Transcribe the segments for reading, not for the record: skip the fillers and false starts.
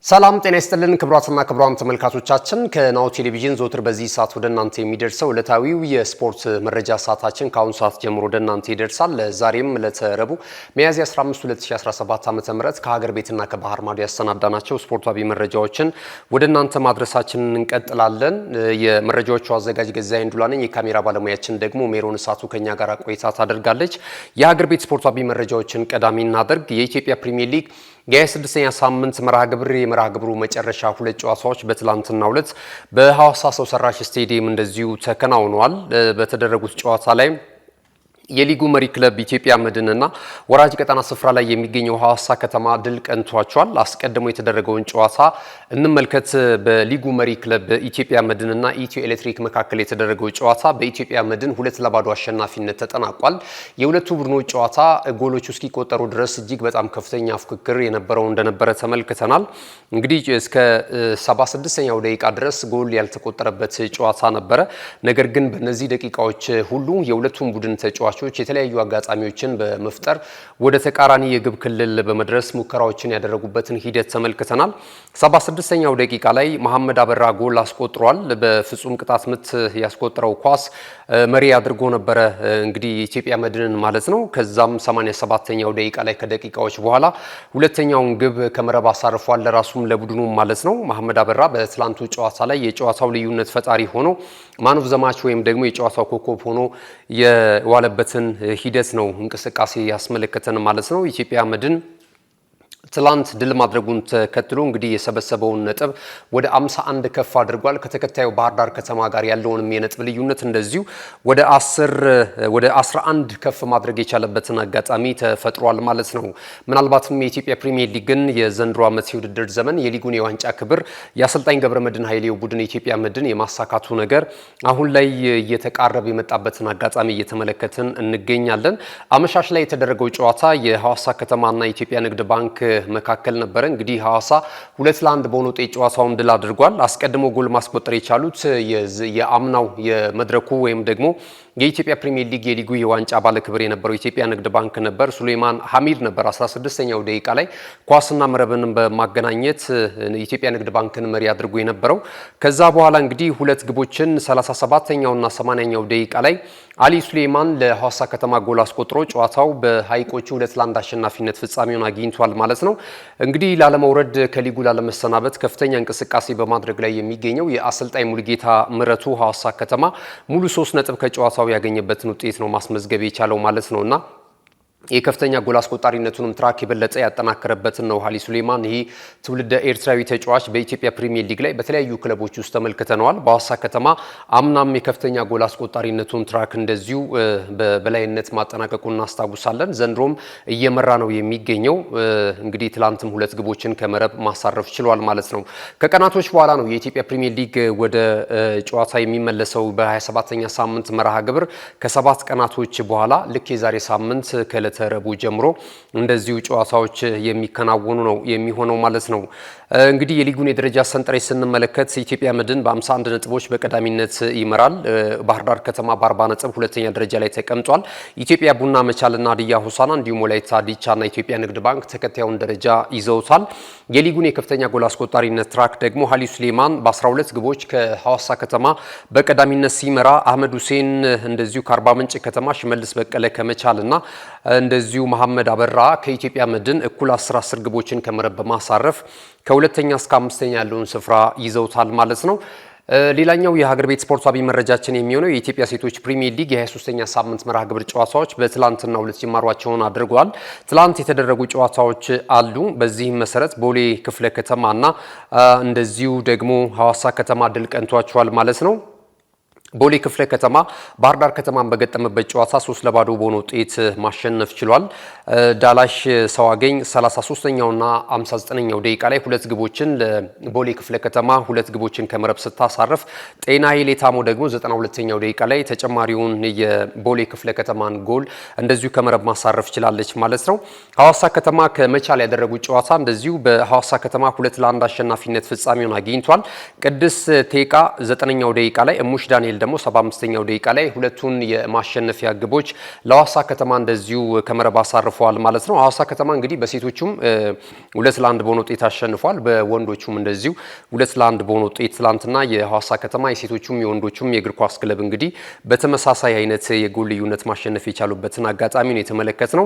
ሰላም ጤና ይስጥልን ክቡራትና ክቡራን ተመልካቾቻችን ከናሁ ቴሌቪዥን ዘወትር በዚህ ሰዓት ወደ እናንተ የሚደርሰው ዕለታዊው የስፖርት መረጃ ሰዓታችን ከአሁን ሰዓት ጀምሮ ወደ እናንተ ይደርሳል። ዛሬም ለተረቡ ሚያዝያ 15 2017 ዓ.ም ከሀገር ቤትና ከባህር ማዶ ያሰናዳናቸው ስፖርታዊ መረጃዎችን ወደ እናንተ ማድረሳችንን እንቀጥላለን። የመረጃዎቹ አዘጋጅ ገዛይ እንዱላ ነኝ። የካሜራ ባለሙያችን ደግሞ ሜሮን ሳቱ ከኛ ጋር ቆይታ ታደርጋለች። የሀገር ቤት ስፖርታዊ መረጃዎችን ቀዳሚ እናደርግ። የኢትዮጵያ ፕሪሚየር ሊግ የ26ኛ ሳምንት መርሃ ግብሩ መጨረሻ ሁለት ጨዋታዎች በትላንትናው ዕለት በሐዋሳ ሰው ሰራሽ ስቴዲየም እንደዚሁ ተከናውነዋል። በተደረጉት ጨዋታ ላይ የሊጉ መሪ ክለብ ኢትዮጵያ መድንና ወራጅ ቀጠና ስፍራ ላይ የሚገኘው ሐዋሳ ከተማ ድል ቀንቷቸዋል። አስቀድሞ የተደረገውን ጨዋታ እንመልከት። በሊጉ መሪ ክለብ ኢትዮጵያ መድንና ኢትዮ ኤሌክትሪክ መካከል የተደረገው ጨዋታ በኢትዮጵያ መድን 2-2 አሸናፊነት ተጠናቋል። የሁለቱ ቡድኖች ጨዋታ ጎሎቹ እስኪቆጠሩ ድረስ እጅግ በጣም ከፍተኛ ፉክክር የነበረው እንደነበረ ተመልክተናል። እንግዲህ እስከ 76ኛው ደቂቃ ድረስ ጎል ያልተቆጠረበት ጨዋታ ነበረ። ነገር ግን በእነዚህ ደቂቃዎች ሁሉ የሁለቱም ቡድን ተጫዋቾች የተለያዩ አጋጣሚዎችን በመፍጠር ወደ ተቃራኒ የግብ ክልል በመድረስ ሙከራዎችን ያደረጉበትን ሂደት ተመልክተናል። 76ኛው ደቂቃ ላይ መሐመድ አበራ ጎል አስቆጥሯል። በፍጹም ቅጣት ምት ያስቆጠረው ኳስ መሪ አድርጎ ነበረ እንግዲህ የኢትዮጵያ መድንን ማለት ነው። ከዛም 87ኛው ደቂቃ ላይ ከደቂቃዎች በኋላ ሁለተኛውን ግብ ከመረብ አሳርፏል፣ ለራሱም ለቡድኑም ማለት ነው። መሐመድ አበራ በትላንቱ ጨዋታ ላይ የጨዋታው ልዩነት ፈጣሪ ሆኖ ማን ኦፍ ዘ ማች ወይም ደግሞ የጨዋታው ኮከብ ሆኖ የዋለበትን ሂደት ነው እንቅስቃሴ ያስመለከተን ማለት ነው። ኢትዮጵያ መድን ትላንት ድል ማድረጉን ተከትሎ እንግዲህ የሰበሰበውን ነጥብ ወደ 51 ከፍ አድርጓል። ከተከታዩ ባህር ዳር ከተማ ጋር ያለውንም የነጥብ ልዩነት እንደዚሁ ወደ 11 ከፍ ማድረግ የቻለበትን አጋጣሚ ተፈጥሯል ማለት ነው። ምናልባትም የኢትዮጵያ ፕሪሚየር ሊግን የዘንድሮ ዓመት የውድድር ዘመን የሊጉን የዋንጫ ክብር የአሰልጣኝ ገብረመድህን ኃይሌው ቡድን የኢትዮጵያ መድን የማሳካቱ ነገር አሁን ላይ እየተቃረበ የመጣበትን አጋጣሚ እየተመለከትን እንገኛለን። አመሻሽ ላይ የተደረገው ጨዋታ የሐዋሳ ከተማና የኢትዮጵያ ንግድ ባንክ መካከል ነበረ። እንግዲህ ሐዋሳ 2-1 በሆነ ውጤት ጨዋታውን ድል አድርጓል። አስቀድሞ ጎል ማስቆጠር የቻሉት የአምናው የመድረኩ ወይም ደግሞ የኢትዮጵያ ፕሪሚየር ሊግ የሊጉ የዋንጫ ባለክብር የነበረው ኢትዮጵያ ንግድ ባንክ ነበር። ሱሌማን ሐሚድ ነበር 16ኛው ደቂቃ ላይ ኳስና መረብን በማገናኘት የኢትዮጵያ ንግድ ባንክን መሪ አድርጎ የነበረው። ከዛ በኋላ እንግዲህ ሁለት ግቦችን 37ኛውና 80ኛው ደቂቃ ላይ አሊ ሱሌማን ለሐዋሳ ከተማ ጎል አስቆጥሮ ጨዋታው በሀይቆቹ 2-1 አሸናፊነት ፍጻሜውን አግኝቷል ማለት ነው። እንግዲህ ላለመውረድ ከሊጉ ላለመሰናበት ከፍተኛ እንቅስቃሴ በማድረግ ላይ የሚገኘው የአሰልጣኝ ሙሉጌታ ምረቱ ሐዋሳ ከተማ ሙሉ 3 ነጥብ ከጨዋታው ያገኘበትን ውጤት ነው ማስመዝገብ የቻለው ማለት ነውና የከፍተኛ ጎል አስቆጣሪነቱንም ትራክ የበለጠ ያጠናከረበትን ነው ሃሊ ሱሌማን። ይህ ትውልደ ኤርትራዊ ተጫዋች በኢትዮጵያ ፕሪሚየር ሊግ ላይ በተለያዩ ክለቦች ውስጥ ተመልክተነዋል። በሐዋሳ ከተማ አምናም የከፍተኛ ጎል አስቆጣሪነቱን ትራክ እንደዚሁ በበላይነት ማጠናቀቁን እናስታውሳለን። ዘንድሮም እየመራ ነው የሚገኘው። እንግዲህ ትላንትም 2 ግቦችን ከመረብ ማሳረፍ ችሏል ማለት ነው። ከቀናቶች በኋላ ነው የኢትዮጵያ ፕሪሚየር ሊግ ወደ ጨዋታ የሚመለሰው በ27ኛ ሳምንት መርሃ ግብር ከ7 ቀናቶች በኋላ ልክ የዛሬ ሳምንት ተረቡ ጀምሮ እንደዚሁ ጨዋታዎች የሚከናወኑ ነው የሚሆነው ማለት ነው። እንግዲህ የሊጉን የደረጃ ሰንጠረዥ ስንመለከት ኢትዮጵያ መድን በ51 ነጥቦች በቀዳሚነት ይመራል። ባህር ዳር ከተማ በ40 ነጥብ ሁለተኛ ደረጃ ላይ ተቀምጧል። ኢትዮጵያ ቡና፣ መቻልና ሀዲያ ሆሳዕና እንዲሁም ወላይታ ዲቻና ኢትዮጵያ ንግድ ባንክ ተከታዩን ደረጃ ይዘውታል። የሊጉን የከፍተኛ ጎል አስቆጣሪነት ትራክ ደግሞ ሃሊ ሱሌማን በ12 ግቦች ከሐዋሳ ከተማ በቀዳሚነት ሲመራ፣ አህመድ ሁሴን እንደዚሁ ከአርባ ምንጭ ከተማ፣ ሽመልስ በቀለ ከመቻልና እንደዚሁ መሐመድ አበራ ከኢትዮጵያ መድን እኩል 10 ግቦችን ከመረብ በማሳረፍ ከሁለተኛ እስከ 5ኛ ያለውን ስፍራ ይዘውታል ማለት ነው። ሌላኛው የሀገር ቤት ስፖርታዊ መረጃችን የሚሆነው የኢትዮጵያ ሴቶች ፕሪሚየር ሊግ የ23ኛ ሳምንት መርሃ ግብር ጨዋታዎች በትላንትናው ዕለት ጅማሯቸውን አድርገዋል። ትላንት የተደረጉ ጨዋታዎች አሉ። በዚህም መሰረት ቦሌ ክፍለ ከተማና እንደዚሁ ደግሞ ሐዋሳ ከተማ ድል ቀንቷቸዋል ማለት ነው። ቦሌ ክፍለ ከተማ ባህር ዳር ከተማን በገጠመበት ጨዋታ 3-2 በሆነ ውጤት ማሸነፍ ችሏል። ዳላሽ ሰዋገኝ 33ኛውና 59ኛው ደቂቃ ላይ 2 ግቦችን ለቦሌ ክፍለ ከተማ 2 ግቦችን ከመረብ ስታሳርፍ፣ ጤና ሌታሞ ደግሞ 92ኛው ደቂቃ ላይ ተጨማሪውን የቦሌ ክፍለ ከተማን ጎል እንደዚሁ ከመረብ ማሳረፍ ችላለች ማለት ነው። ሐዋሳ ከተማ ከመቻል ያደረጉት ጨዋታ እንደዚሁ በሐዋሳ ከተማ 2-1 አሸናፊነት ፍጻሜውን አግኝቷል። ቅድስ ቴቃ 9ኛው ደቂቃ ላይ እሙሽ ዳንኤል ደግሞ 75ኛው ደቂቃ ላይ ሁለቱን የማሸነፊያ ግቦች ለሐዋሳ ከተማ እንደዚሁ ከመረብ አሳርፈዋል ማለት ነው። ሐዋሳ ከተማ እንግዲህ በሴቶቹም 2-1 በሆነ ውጤት አሸንፏል። በወንዶቹም እንደዚሁ 2-1 በሆነ ውጤት ትላንትና የሐዋሳ ከተማ የሴቶቹም የወንዶቹም የእግር ኳስ ክለብ እንግዲህ በተመሳሳይ አይነት የጎል ልዩነት ማሸነፍ የቻሉበትን አጋጣሚ ነው የተመለከትነው።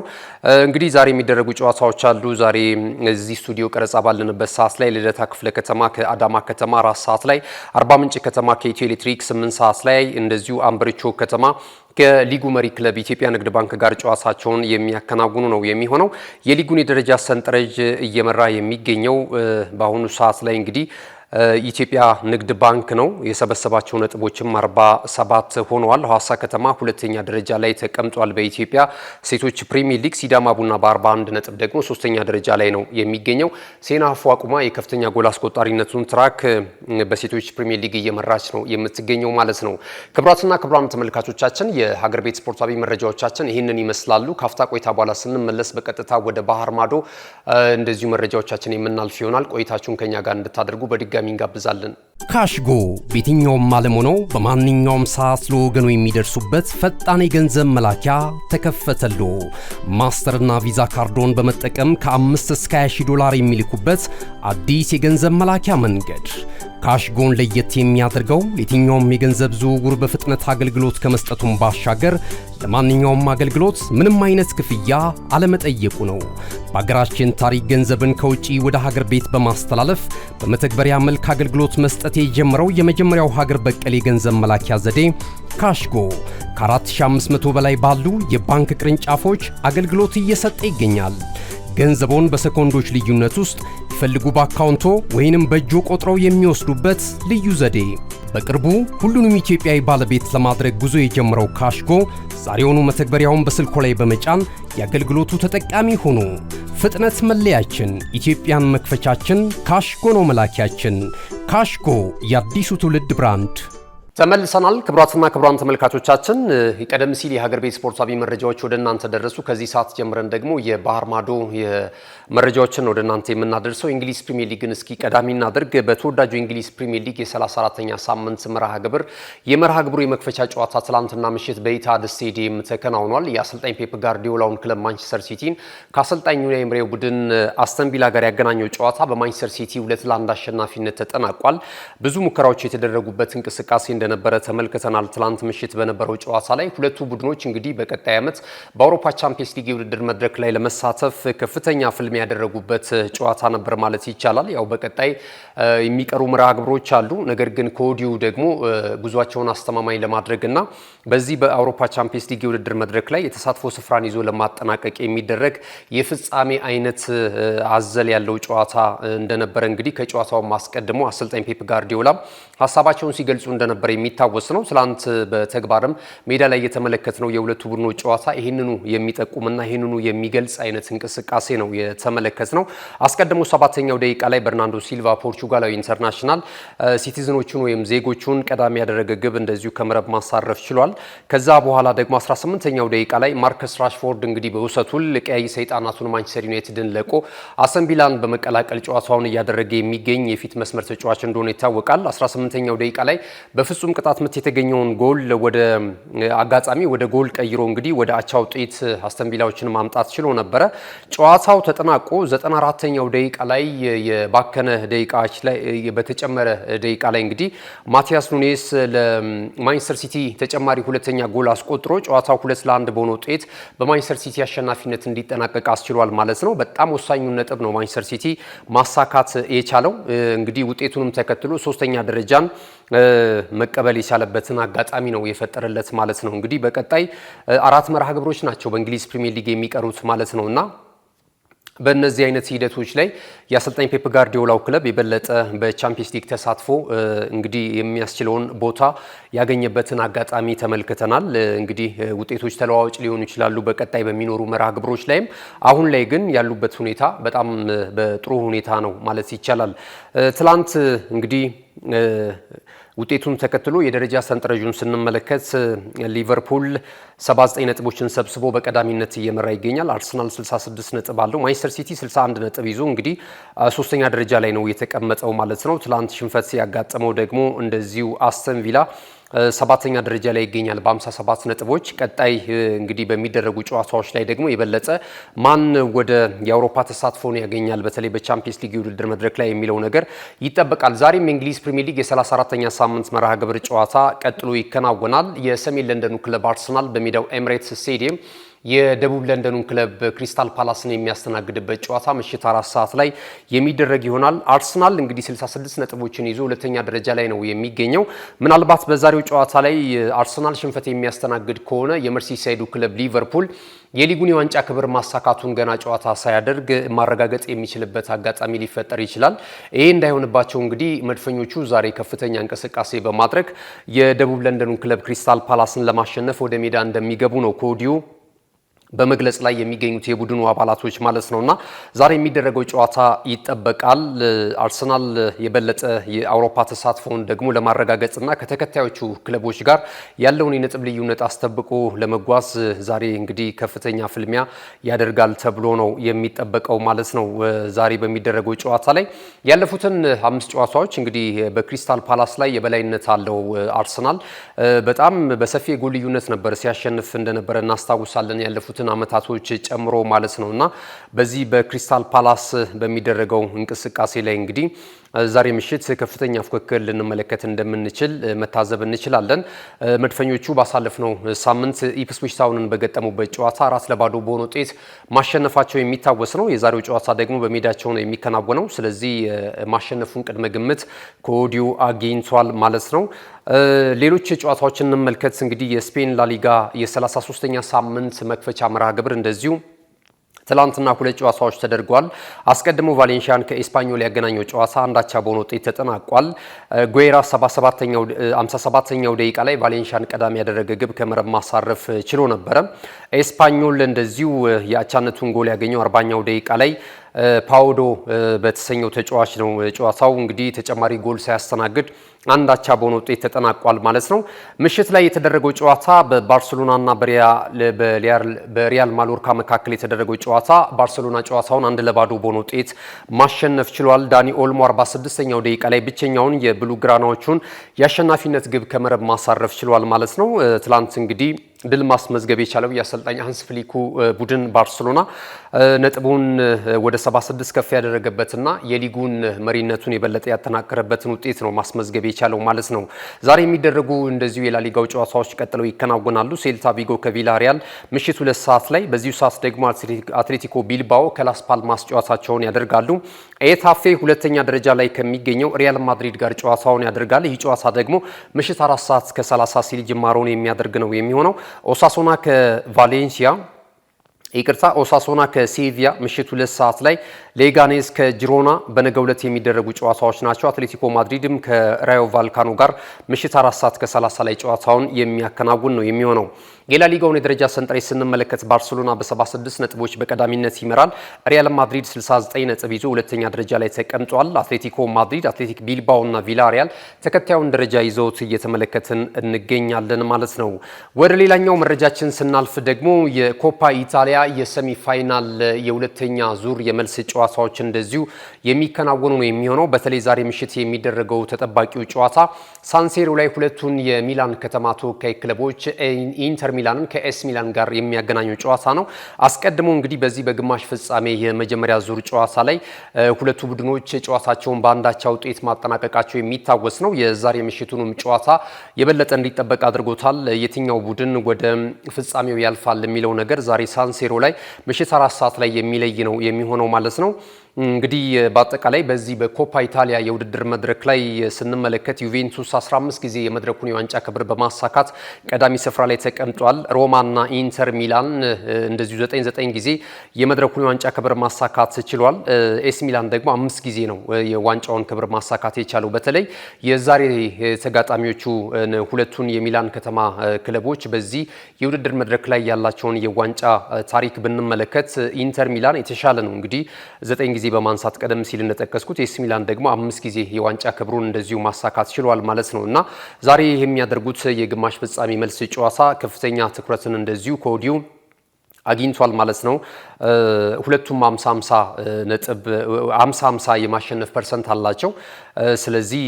እንግዲህ ዛሬ የሚደረጉ ጨዋታዎች አሉ። ዛሬ እዚህ ስቱዲዮ ቀረጻ ባለንበት ሰዓት ላይ ልደታ ክፍለ ከተማ ከአዳማ ከተማ 4 ሰዓት ላይ፣ አርባ ምንጭ ከተማ ከኢትዮ ኤሌክትሪክ 8 ሰዓት ላይ እንደዚሁ አምበሪቾ ከተማ ከሊጉ መሪ ክለብ ኢትዮጵያ ንግድ ባንክ ጋር ጨዋታቸውን የሚያከናውኑ ነው የሚሆነው። የሊጉን የደረጃ ሰንጠረዥ እየመራ የሚገኘው በአሁኑ ሰዓት ላይ እንግዲህ ኢትዮጵያ ንግድ ባንክ ነው። የሰበሰባቸው ነጥቦችም 47 ሆነዋል። ሐዋሳ ከተማ ሁለተኛ ደረጃ ላይ ተቀምጧል። በኢትዮጵያ ሴቶች ፕሪሚየር ሊግ ሲዳማ ቡና በ41 ነጥብ ደግሞ ሶስተኛ ደረጃ ላይ ነው የሚገኘው። ሴናፉ አቁማ የከፍተኛ ጎል አስቆጣሪነቱን ትራክ በሴቶች ፕሪሚየር ሊግ እየመራች ነው የምትገኘው ማለት ነው። ክቡራትና ክቡራን ተመልካቾቻችን የሀገር ቤት ስፖርታዊ መረጃዎቻችን ይህንን ይመስላሉ። ካፍታ ቆይታ በኋላ ስንመለስ በቀጥታ ወደ ባህር ማዶ እንደዚሁ መረጃዎቻችን የምናልፍ ይሆናል። ቆይታችሁን ከኛ ጋር እንድታደርጉ በድጋሚ እንጋብዛለን። ካሽጎ በየትኛውም ዓለም ሆነው በማንኛውም ሰዓት ለወገኑ የሚደርሱበት ፈጣን የገንዘብ መላኪያ ተከፈተሎ። ማስተርና ቪዛ ካርዶን በመጠቀም ከ5 እስከ 20 ዶላር የሚልኩበት አዲስ የገንዘብ መላኪያ መንገድ። ካሽጎን ለየት የሚያደርገው የትኛውም የገንዘብ ዝውውር በፍጥነት አገልግሎት ከመስጠቱም ባሻገር ለማንኛውም አገልግሎት ምንም አይነት ክፍያ አለመጠየቁ ነው። በሀገራችን ታሪክ ገንዘብን ከውጪ ወደ ሀገር ቤት በማስተላለፍ በመተግበሪያ መልክ አገልግሎት መስጠት የጀመረው የመጀመሪያው ሀገር በቀል የገንዘብ መላኪያ ዘዴ ካሽጎ ከ4500 በላይ ባሉ የባንክ ቅርንጫፎች አገልግሎት እየሰጠ ይገኛል። ገንዘቦን በሰኮንዶች ልዩነት ውስጥ ይፈልጉ በአካውንቶ ወይንም በእጆ ቆጥረው የሚወስዱበት ልዩ ዘዴ። በቅርቡ ሁሉንም ኢትዮጵያዊ ባለቤት ለማድረግ ጉዞ የጀመረው ካሽጎ ዛሬውኑ መተግበሪያውን በስልኮ ላይ በመጫን የአገልግሎቱ ተጠቃሚ ሆኑ። ፍጥነት መለያችን፣ ኢትዮጵያን መክፈቻችን፣ ካሽጎ ነው መላኪያችን። ካሽጎ የአዲሱ ትውልድ ብራንድ። ተመልሰናል። ክቡራትና ክቡራን ተመልካቾቻችን ቀደም ሲል የሀገር ቤት ስፖርታዊ መረጃዎች ወደ እናንተ ደረሱ። ከዚህ ሰዓት ጀምረን ደግሞ የባህር ማዶ መረጃዎችን ወደ እናንተ የምናደርሰው እንግሊዝ ፕሪሚየር ሊግን እስኪ ቀዳሚ እናድርግ። በተወዳጁ እንግሊዝ ፕሪሚየር ሊግ የ34ኛ ሳምንት መርሃ ግብር የመክፈቻ ጨዋታ ትላንትና ምሽት በኢታድ ስቴዲየም ተከናውኗል። የአሰልጣኝ ፔፕ ጋርዲዮላውን ክለብ ማንቸስተር ሲቲን ከአሰልጣኝ ዩናይ ኤምሬው ቡድን አስተን ቪላ ጋር ያገናኘው ጨዋታ በማንቸስተር ሲቲ 2-1 አሸናፊነት ተጠናቋል። ብዙ ሙከራዎች የተደረጉበት እንቅስቃሴ እንደነበረ ተመልክተናል። ትላንት ምሽት በነበረው ጨዋታ ላይ ሁለቱ ቡድኖች እንግዲህ በቀጣይ ዓመት በአውሮፓ ቻምፒየንስ ሊግ የውድድር መድረክ ላይ ለመሳተፍ ከፍተኛ ፍልሚያ ያደረጉበት ጨዋታ ነበር ማለት ይቻላል። ያው በቀጣይ የሚቀሩ መርሃ ግብሮች አሉ። ነገር ግን ከወዲሁ ደግሞ ጉዟቸውን አስተማማኝ ለማድረግና በዚህ በአውሮፓ ቻምፒየንስ ሊግ የውድድር መድረክ ላይ የተሳትፎ ስፍራን ይዞ ለማጠናቀቅ የሚደረግ የፍጻሜ አይነት አዘል ያለው ጨዋታ እንደነበረ እንግዲህ ከጨዋታው ማስቀድሞ አሰልጣኝ ፔፕ ጋርዲዮላ ሀሳባቸውን ሲገልጹ እንደነበረ የሚታወስ ነው። ትላንት በተግባርም ሜዳ ላይ የተመለከትነው የሁለቱ ቡድኖች ጨዋታ ይህንኑ የሚጠቁምና ይህንኑ የሚገልጽ አይነት እንቅስቃሴ ነው የተመለከትነው። አስቀድሞ 7ኛው ደቂቃ ላይ በርናንዶ ሲልቫ ፖርቹጋላዊ ኢንተርናሽናል ሲቲዝኖቹን ወይም ዜጎቹን ቀዳሚ ያደረገ ግብ እንደዚሁ ከመረብ ማሳረፍ ችሏል። ከዛ በኋላ ደግሞ 18ኛው ደቂቃ ላይ ማርከስ ራሽፎርድ እንግዲህ በውሰቱል ቀያይ ሰይጣናቱን ማንቸስተር ዩናይትድን ለቆ አስተን ቪላን በመቀላቀል ጨዋታውን እያደረገ የሚገኝ የፊት መስመር ተጫዋች እንደሆነ ይታወቃል። 18ኛው ደቂቃ ላይ በፍጹም ቅጣት ምት የተገኘውን ጎል ወደ አጋጣሚ ወደ ጎል ቀይሮ እንግዲህ ወደ አቻ ውጤት አስተን ቪላዎችን ማምጣት ችሎ ነበረ። ጨዋታው ተጠናቆ 94ኛው ደቂቃ ላይ የባከነ ደቂቃዎች ላይ በተጨመረ ደቂቃ ላይ እንግዲህ ማቲያስ ኑኔስ ለማንቸስተር ሲቲ ተጨማሪ ሁለተኛ ጎል አስቆጥሮ ጨዋታው 2-1 በሆነ ውጤት በማንቸስተር ሲቲ አሸናፊነት እንዲጠናቀቅ አስችሏል ማለት ነው። በጣም ወሳኙ ነጥብ ነው ማንቸስተር ሲቲ ማሳካት የቻለው። እንግዲህ ውጤቱንም ተከትሎ ሶስተኛ ደረጃን መቀበል የቻለበትን አጋጣሚ ነው የፈጠረለት ማለት ነው። እንግዲህ በቀጣይ 4 መርሃ ግብሮች ናቸው በእንግሊዝ ፕሪሚየር ሊግ የሚቀሩት ማለት ነውና በእነዚህ አይነት ሂደቶች ላይ የአሰልጣኝ ፔፕ ጋርዲዮላው ክለብ የበለጠ በቻምፒየንስ ሊግ ተሳትፎ እንግዲህ የሚያስችለውን ቦታ ያገኘበትን አጋጣሚ ተመልክተናል። እንግዲህ ውጤቶች ተለዋዋጭ ሊሆኑ ይችላሉ በቀጣይ በሚኖሩ መርሃ ግብሮች ላይም። አሁን ላይ ግን ያሉበት ሁኔታ በጣም በጥሩ ሁኔታ ነው ማለት ይቻላል። ትላንት እንግዲህ ውጤቱን ተከትሎ የደረጃ ሰንጠረዡን ስንመለከት ሊቨርፑል 79 ነጥቦችን ሰብስቦ በቀዳሚነት እየመራ ይገኛል። አርሰናል 66 ነጥብ አለው። ማንቸስተር ሲቲ 61 ነጥብ ይዞ እንግዲህ ሶስተኛ ደረጃ ላይ ነው የተቀመጠው ማለት ነው። ትላንት ሽንፈት ያጋጠመው ደግሞ እንደዚሁ አስተን ቪላ ሰባተኛ ደረጃ ላይ ይገኛል በ57 ነጥቦች። ቀጣይ እንግዲህ በሚደረጉ ጨዋታዎች ላይ ደግሞ የበለጠ ማን ወደ የአውሮፓ ተሳትፎን ያገኛል በተለይ በቻምፒየንስ ሊግ ውድድር መድረክ ላይ የሚለው ነገር ይጠበቃል። ዛሬም የእንግሊዝ ፕሪሚየር ሊግ የ34ኛ ሳምንት መርሃ ግብር ጨዋታ ቀጥሎ ይከናወናል። የሰሜን ለንደኑ ክለብ አርሰናል በሜዳው ኤምሬትስ ስቴዲየም የደቡብ ለንደኑን ክለብ ክሪስታል ፓላስን የሚያስተናግድበት ጨዋታ ምሽት 4 ሰዓት ላይ የሚደረግ ይሆናል። አርሰናል እንግዲህ 66 ነጥቦችን ይዞ ሁለተኛ ደረጃ ላይ ነው የሚገኘው። ምናልባት በዛሬው ጨዋታ ላይ አርሰናል ሽንፈት የሚያስተናግድ ከሆነ የመርሲሳይዱ ክለብ ሊቨርፑል የሊጉን የዋንጫ ክብር ማሳካቱን ገና ጨዋታ ሳያደርግ ማረጋገጥ የሚችልበት አጋጣሚ ሊፈጠር ይችላል። ይሄ እንዳይሆንባቸው እንግዲህ መድፈኞቹ ዛሬ ከፍተኛ እንቅስቃሴ በማድረግ የደቡብ ለንደኑን ክለብ ክሪስታል ፓላስን ለማሸነፍ ወደ ሜዳ እንደሚገቡ ነው ከወዲሁ በመግለጽ ላይ የሚገኙት የቡድኑ አባላቶች ማለት ነውና ዛሬ የሚደረገው ጨዋታ ይጠበቃል። አርሰናል የበለጠ የአውሮፓ ተሳትፎውን ደግሞ ለማረጋገጥና ከተከታዮቹ ክለቦች ጋር ያለውን የነጥብ ልዩነት አስጠብቆ ለመጓዝ ዛሬ እንግዲህ ከፍተኛ ፍልሚያ ያደርጋል ተብሎ ነው የሚጠበቀው ማለት ነው። ዛሬ በሚደረገው ጨዋታ ላይ ያለፉትን 5 ጨዋታዎች እንግዲህ በክሪስታል ፓላስ ላይ የበላይነት አለው አርሰናል በጣም በሰፊ የጎል ልዩነት ነበር ሲያሸንፍ እንደነበረ እናስታውሳለን ያለፉት አመታቶች ጨምሮ ማለት ነውና በዚህ በክሪስታል ፓላስ በሚደረገው እንቅስቃሴ ላይ እንግዲህ ዛሬ ምሽት ከፍተኛ ፉክክር ልንመለከት እንደምንችል መታዘብ እንችላለን። መድፈኞቹ ባሳለፍነው ሳምንት ኢፕስዊች ታውንን በገጠሙበት ጨዋታ 4-0 በሆነ ውጤት ማሸነፋቸው የሚታወስ ነው። የዛሬው ጨዋታ ደግሞ በሜዳቸው ነው የሚከናወነው። ስለዚህ ማሸነፉን ቅድመ ግምት ከወዲሁ አግኝቷል ማለት ነው። ሌሎች ጨዋታዎችን እንመልከት። እንግዲህ የስፔን ላሊጋ የ33ኛ ሳምንት መክፈቻ መርሃ ግብር እንደዚሁ ትላንትና 2 ጨዋታዎች ተደርጓል። አስቀድሞ ቫሌንሺያን ከኤስፓኞል ያገናኘው ጨዋታ አንዳቻ በሆነ ውጤት ተጠናቋል። ጉዌራ 57ኛው ደቂቃ ላይ ቫሌንሺያን ቀዳሚ ያደረገ ግብ ከመረብ ማሳረፍ ችሎ ነበረ። ኤስፓኞል እንደዚሁ የአቻነቱን ጎል ያገኘው 40ኛው ደቂቃ ላይ ፓውዶ በተሰኘው ተጫዋች ነው። ጨዋታው እንግዲህ ተጨማሪ ጎል ሳያስተናግድ አንዳቻ በሆነ ውጤት ተጠናቋል ማለት ነው። ምሽት ላይ የተደረገው ጨዋታ በባርሴሎናና በሪያል ማሎርካ መካከል የተደረገው ጨዋታ ባርሴሎና ጨዋታውን 1-0 በሆነ ውጤት ማሸነፍ ችሏል። ዳኒ ኦልሞ 46ኛው ደቂቃ ላይ ብቸኛውን የብሉግራናዎቹን የአሸናፊነት ግብ ከመረብ ማሳረፍ ችሏል ማለት ነው። ትላንት እንግዲህ ድል ማስመዝገብ የቻለው የአሰልጣኝ ሃንስ ፍሊኩ ቡድን ባርሴሎና ነጥቡን ወደ 76 ከፍ ያደረገበትና የሊጉን መሪነቱን የበለጠ ያጠናከረበትን ውጤት ነው ማስመዝገብ የቻለው ማለት ነው። ዛሬ የሚደረጉ እንደዚሁ የላሊጋው ጨዋታዎች ቀጥለው ይከናወናሉ። ሴልታ ቪጎ ከቪላሪያል ምሽት 2 ሰዓት ላይ፣ በዚሁ ሰዓት ደግሞ አትሌቲኮ ቢልባኦ ከላስ ፓልማስ ጨዋታቸውን ያደርጋሉ። ኤታፌ ሁለተኛ ደረጃ ላይ ከሚገኘው ሪያል ማድሪድ ጋር ጨዋታውን ያደርጋል። ይህ ጨዋታ ደግሞ ምሽት 4 ሰዓት ከ30 ሲል ጅማሮውን የሚያደርግ ነው የሚሆነው። ኦሳሶና ከቫሌንሲያ ኦሳሶና ከሴቪያ ምሽት 2 ሰዓት ላይ፣ ሌጋኔስ ከጂሮና በነገው ዕለት የሚደረጉ ጨዋታዎች ናቸው። አትሌቲኮ ማድሪድም ከራዮ ቫልካኖ ጋር ምሽት 4 ሰዓት ከ30 ላይ ጨዋታውን የሚያከናውን ነው የሚሆነው። የላሊጋውን የደረጃ ሰንጠረዥ ስንመለከት ባርሴሎና በ76 ነጥቦች በቀዳሚነት ይመራል። ሪያል ማድሪድ 69 ነጥብ ይዞ ሁለተኛ ደረጃ ላይ ተቀምጧል። አትሌቲኮ ማድሪድ፣ አትሌቲክ ቢልባኦ እና ቪላሪያል ተከታዩን ደረጃ ይዘውት እየተመለከትን እንገኛለን ማለት ነው። ወደ ሌላኛው መረጃችን ስናልፍ ደግሞ የኮፓ ኢታሊያ የሰሚ ፋይናል የሁለተኛ ዙር የመልስ ጨዋታዎች እንደዚሁ የሚከናወኑ ነው የሚሆነው። በተለይ ዛሬ ምሽት የሚደረገው ተጠባቂው ጨዋታ ሳንሴሮ ላይ ሁለቱን የሚላን ከተማ ተወካይ ክለቦች ኢንተር ሚላንን ከኤስ ሚላን ጋር የሚያገናኘው ጨዋታ ነው። አስቀድሞ እንግዲህ በዚህ በግማሽ ፍጻሜ የመጀመሪያ ዙር ጨዋታ ላይ ሁለቱ ቡድኖች ጨዋታቸውን በአንዳቻ ውጤት ማጠናቀቃቸው የሚታወስ ነው። የዛሬ ምሽቱንም ጨዋታ የበለጠ እንዲጠበቅ አድርጎታል። የትኛው ቡድን ወደ ፍጻሜው ያልፋል የሚለው ነገር ዛሬ ሳንሴሮ ላይ ምሽት 4 ሰዓት ላይ የሚለይ ነው የሚሆነው ማለት ነው። እንግዲህ በአጠቃላይ በዚህ በኮፓ ኢታሊያ የውድድር መድረክ ላይ ስንመለከት ዩቬንቱስ 15 ጊዜ የመድረኩን የዋንጫ ክብር በማሳካት ቀዳሚ ስፍራ ላይ ተቀምጧል። ሮማና ኢንተር ሚላን እንደዚሁ 99 ጊዜ የመድረኩን የዋንጫ ክብር ማሳካት ችሏል። ኤስ ሚላን ደግሞ 5 ጊዜ ነው የዋንጫውን ክብር ማሳካት የቻለው። በተለይ የዛሬ ተጋጣሚዎቹ ሁለቱን የሚላን ከተማ ክለቦች በዚህ የውድድር መድረክ ላይ ያላቸውን የዋንጫ ታሪክ ብንመለከት ኢንተር ሚላን የተሻለ ነው። እንግዲህ 9 ጊዜ በማንሳት ቀደም ሲል እንደጠቀስኩት ኤስ ሚላን ደግሞ 5 ጊዜ የዋንጫ ክብሩን እንደዚሁ ማሳካት ችሏል ማለት ነው እና ዛሬ የሚያደርጉት የግማሽ ፍጻሜ መልስ ጨዋታ ከፍተኛ ትኩረትን እንደዚሁ ከወዲሁ አግኝቷል ማለት ነው። ሁለቱም 50 ነጥብ 50 የማሸነፍ ፐርሰንት አላቸው። ስለዚህ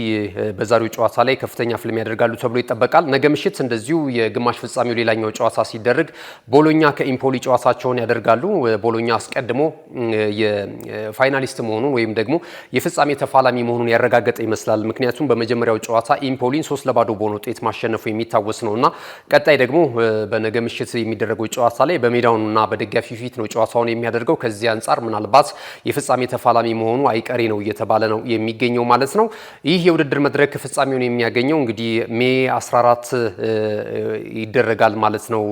በዛሬው ጨዋታ ላይ ከፍተኛ ፍልም ያደርጋሉ ተብሎ ይጠበቃል። ነገ ምሽት እንደዚሁ የግማሽ ፍጻሜው ሌላኛው ጨዋታ ሲደረግ ቦሎኛ ከኢምፖሊ ጨዋታቸውን ያደርጋሉ። ቦሎኛ አስቀድሞ የፋይናሊስት መሆኑን ወይም ደግሞ የፍጻሜ ተፋላሚ መሆኑን ያረጋገጠ ይመስላል። ምክንያቱም በመጀመሪያው ጨዋታ ኢምፖሊን 3-0 በሆነ ውጤት ማሸነፉ የሚታወስ ነውና ቀጣይ ደግሞ በነገ ምሽት የሚደረገው ጨዋታ ላይ በሜዳውና በደጋፊ ፊት ነው ጨዋታውን የሚያደርገው። ከዚህ አንጻር ምናልባት የፍጻሜ ተፋላሚ መሆኑ አይቀሬ ነው እየተባለ ነው የሚገኘው ማለት ነው። ይህ የውድድር መድረክ ፍጻሜውን የሚያገኘው እንግዲህ ሜይ 14 ይደረጋል ማለት ነው።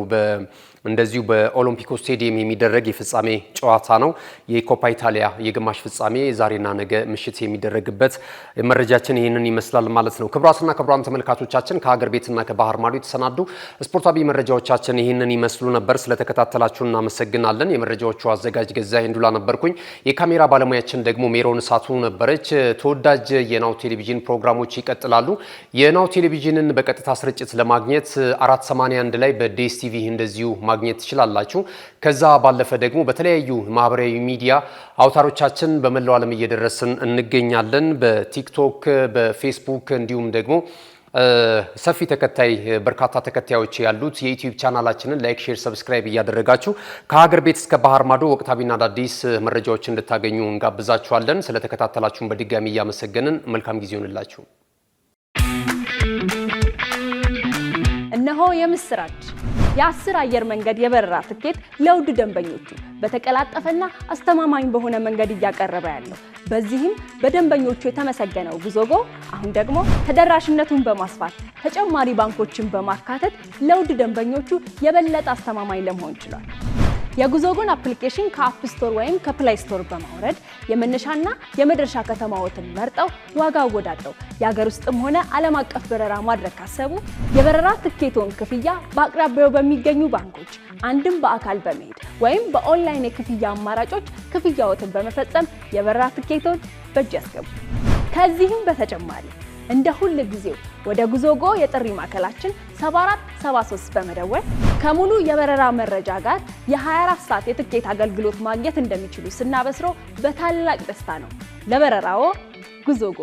እንደዚሁ በኦሎምፒኮ ስቴዲየም የሚደረግ የፍጻሜ ጨዋታ ነው። የኮፓ ኢታሊያ የግማሽ ፍጻሜ ዛሬና ነገ ምሽት የሚደረግበት መረጃችን ይህንን ይመስላል ማለት ነው። ክቡራትና ክቡራን ተመልካቾቻችን ከሀገር ቤትና ከባህር ማዶ የተሰናዱ ስፖርታዊ መረጃዎቻችን ይህንን ይመስሉ ነበር። ስለተከታተላችሁ እናመሰግናለን። የመረጃዎቹ አዘጋጅ ገዛኸኝ ዱላ ነበርኩኝ። የካሜራ ባለሙያችን ደግሞ ሜሮን እሳቱ ነበረች። ተወዳጅ የናሁ ቴሌቪዥን ፕሮግራሞች ይቀጥላሉ። የናሁ ቴሌቪዥንን በቀጥታ ስርጭት ለማግኘት 481 ላይ በዴስ ቲቪ እንደዚሁ ማግኘት ትችላላችሁ። ከዛ ባለፈ ደግሞ በተለያዩ ማህበራዊ ሚዲያ አውታሮቻችን በመላው ዓለም እየደረስን እንገኛለን። በቲክቶክ፣ በፌስቡክ እንዲሁም ደግሞ ሰፊ በርካታ ተከታዮች ያሉት የዩቲዩብ ቻናላችንን ላይክ፣ ሼር፣ ሰብስክራይብ እያደረጋችሁ ከሀገር ቤት እስከ ባህር ማዶ ወቅታዊና አዳዲስ መረጃዎች እንድታገኙ እንጋብዛችኋለን። ስለተከታተላችሁን በድጋሚ እያመሰገንን መልካም ጊዜ ይሁንላችሁ። እነሆ የምስራች! የ10 አየር መንገድ የበረራ ትኬት ለውድ ደንበኞቹ በተቀላጠፈና አስተማማኝ በሆነ መንገድ እያቀረበ ያለው። በዚህም በደንበኞቹ የተመሰገነው ጉዞጎ አሁን ደግሞ ተደራሽነቱን በማስፋት ተጨማሪ ባንኮችን በማካተት ለውድ ደንበኞቹ የበለጠ አስተማማኝ ለመሆን ችሏል። የጉዞጎን አፕሊኬሽን ከአፕ ስቶር ወይም ከፕላይ ስቶር በማውረድ የመነሻና የመድረሻ ከተማዎትን መርጠው ዋጋ አወዳድረው የሀገር ውስጥም ሆነ ዓለም አቀፍ በረራ ማድረግ ካሰቡ የበረራ ትኬቶን ክፍያ በአቅራቢያው በሚገኙ ባንኮች አንድም በአካል በመሄድ ወይም በኦንላይን የክፍያ አማራጮች ክፍያዎትን በመፈጸም የበረራ ትኬቶን በእጅ ያስገቡ። ከዚህም በተጨማሪ እንደ ሁል ጊዜው ወደ ጉዞጎ የጥሪ ማዕከላችን 7473 በመደወል ከሙሉ የበረራ መረጃ ጋር የ24 ሰዓት የትኬት አገልግሎት ማግኘት እንደሚችሉ ስናበስሮ በታላቅ ደስታ ነው። ለበረራዎ ጉዞጎ!